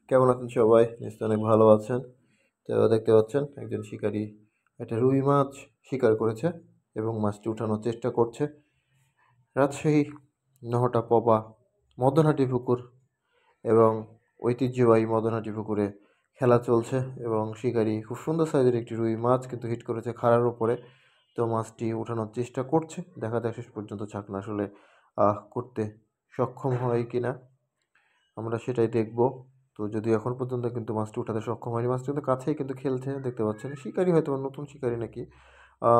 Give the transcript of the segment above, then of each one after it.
কেমন আছেন সবাই? নিশ্চয়ই অনেক ভালো আছেন। তো দেখতে পাচ্ছেন একজন শিকারী একটা রুই মাছ শিকার করেছে এবং মাছটি উঠানোর চেষ্টা করছে। রাজশাহী নহটা পবা মদনহাটি পুকুর এবং ঐতিহ্যবাহী মদনহাটি পুকুরে খেলা চলছে এবং শিকারী খুব সুন্দর সাইজের একটি রুই মাছ কিন্তু হিট করেছে খাড়ার উপরে। তো মাছটি উঠানোর চেষ্টা করছে, দেখা যাক শেষ পর্যন্ত ছাকনা আসলে করতে সক্ষম হয় কিনা, আমরা সেটাই দেখব। তো যদিও এখন পর্যন্ত কিন্তু মাছটি উঠাতে সক্ষম হয়নি। মাছটি কিন্তু কাছেই কিন্তু খেলছে, দেখতে পাচ্ছেন। শিকারি হয়তো বা নতুন শিকারি নাকি।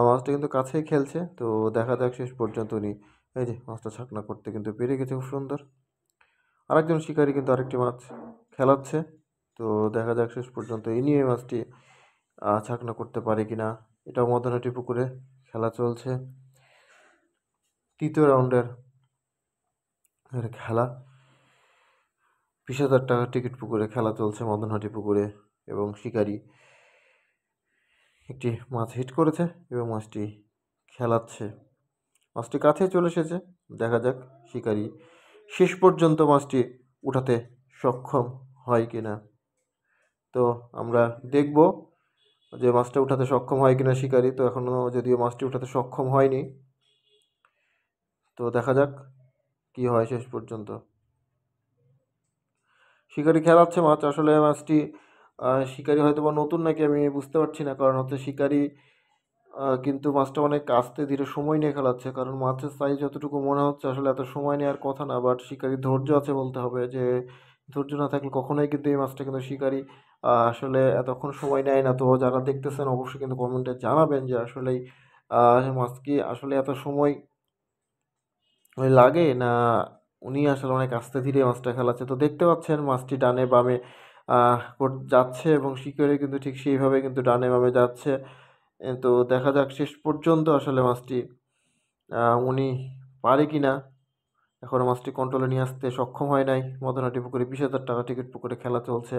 মাছটা কিন্তু কাছেই খেলছে। তো দেখা যাক শেষ পর্যন্ত উনি এই যে মাছটা ছাকনা করতে কিন্তু পেরে গেছে খুব সুন্দর। আরেকজন শিকারি কিন্তু আরেকটি মাছ খেলাচ্ছে। তো দেখা যাক শেষ পর্যন্ত ইনি এই মাছটি ছাকনা করতে পারে কিনা। এটাও মদনাটি পুকুরে খেলা চলছে, তৃতীয় রাউন্ডের খেলা। 20,000 টাকার টিকিট পুকুরে খেলা চলছে মদনহাটি পুকুরে এবং শিকারি একটি মাছ হিট করেছে এবং মাছটি খেলাচ্ছে। মাছটি কাছে চলে এসেছে, দেখা যাক শিকারি শেষ পর্যন্ত মাছটি উঠাতে সক্ষম হয় কিনা। তো আমরা দেখব যে মাছটা উঠাতে সক্ষম হয় কিনা শিকারি। তো এখনও যদিও মাছটি উঠাতে সক্ষম হয়নি, তো দেখা যাক কি হয় শেষ পর্যন্ত। শিকারি খেলাচ্ছে মাছ, আসলে মাছটি শিকারি হয়তো বা নতুন নাকি আমি বুঝতে পারছি না, কারণ হচ্ছে শিকারি কিন্তু মাছটা অনেক আস্তে ধীরে সময় নিয়ে খেলাচ্ছে, কারণ মাছের সাইজ যতটুকু মনে হচ্ছে আসলে এত সময় নেওয়ার কথা না। বাট শিকারির ধৈর্য আছে বলতে হবে, যে ধৈর্য না থাকলে কখনোই কিন্তু এই মাছটা কিন্তু শিকারি আসলে এতক্ষণ সময় নেয় না। তো যারা দেখতেছেন অবশ্যই কিন্তু কমেন্টে জানাবেন যে আসলেই মাছ কি আসলে এত সময় লাগে, না উনি আসলে অনেক আস্তে ধীরে মাছটা খেলাচ্ছে। তো দেখতে পাচ্ছেন মাছটি ডানে বামে যাচ্ছে এবং শিকারি কিন্তু ঠিক সেইভাবে কিন্তু ডানে বামে যাচ্ছে। তো দেখা যাক শেষ পর্যন্ত আসলে মাছটি উনি পারে কিনা। এখনও মাছটি কন্ট্রোলে নিয়ে আসতে সক্ষম হয় নাই। মদনহাটি পুকুরে 20,000 টাকা টিকিট পুকুরে খেলা চলছে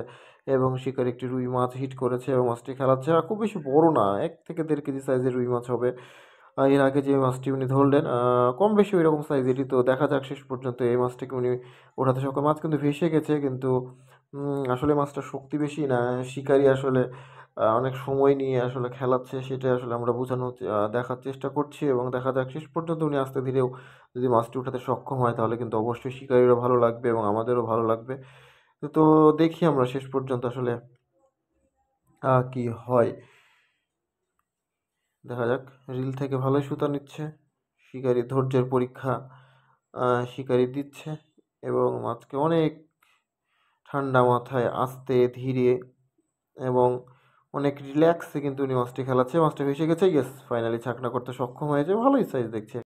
এবং শিকারি একটি রুই মাছ হিট করেছে এবং মাছটি খেলাচ্ছে। আর খুব বেশি বড় না, 1 থেকে 1.5 কেজি সাইজের রুই মাছ হবে। এর আগে যে মাছটি উনি ধরলেন কম বেশি ওইরকম সাইজেরই। তো দেখা যাক শেষ পর্যন্ত এই মাছটাকে উনি ওঠাতে সক্ষম। মাছ কিন্তু ভেসে গেছে, কিন্তু আসলে মাছটা শক্তি বেশি না। শিকারি আসলে অনেক সময় নিয়ে আসলে খেলাচ্ছে, সেটাই আসলে আমরা বোঝানোর দেখার চেষ্টা করছি এবং দেখা যাক শেষ পর্যন্ত উনি আস্তে ধীরেও যদি মাছটি উঠাতে সক্ষম হয় তাহলে কিন্তু অবশ্যই শিকারিরও ভালো লাগবে এবং আমাদেরও ভালো লাগবে। তো দেখি আমরা শেষ পর্যন্ত আসলে কি হয়, দেখা যাক। রিল থেকে ভালোই সুতা নিচ্ছে, শিকারি ধৈর্যের পরীক্ষা শিকারি দিচ্ছে এবং মাছকে অনেক ঠান্ডা মাথায় আস্তে ধীরে এবং অনেক রিল্যাক্সে কিন্তু উনি মাছটি খেলাচ্ছে। মাছটা ভেসে গেছে, ইয়েস ফাইনালি ছাকনা করতে সক্ষম হয়েছে, ভালোই সাইজ দেখছে।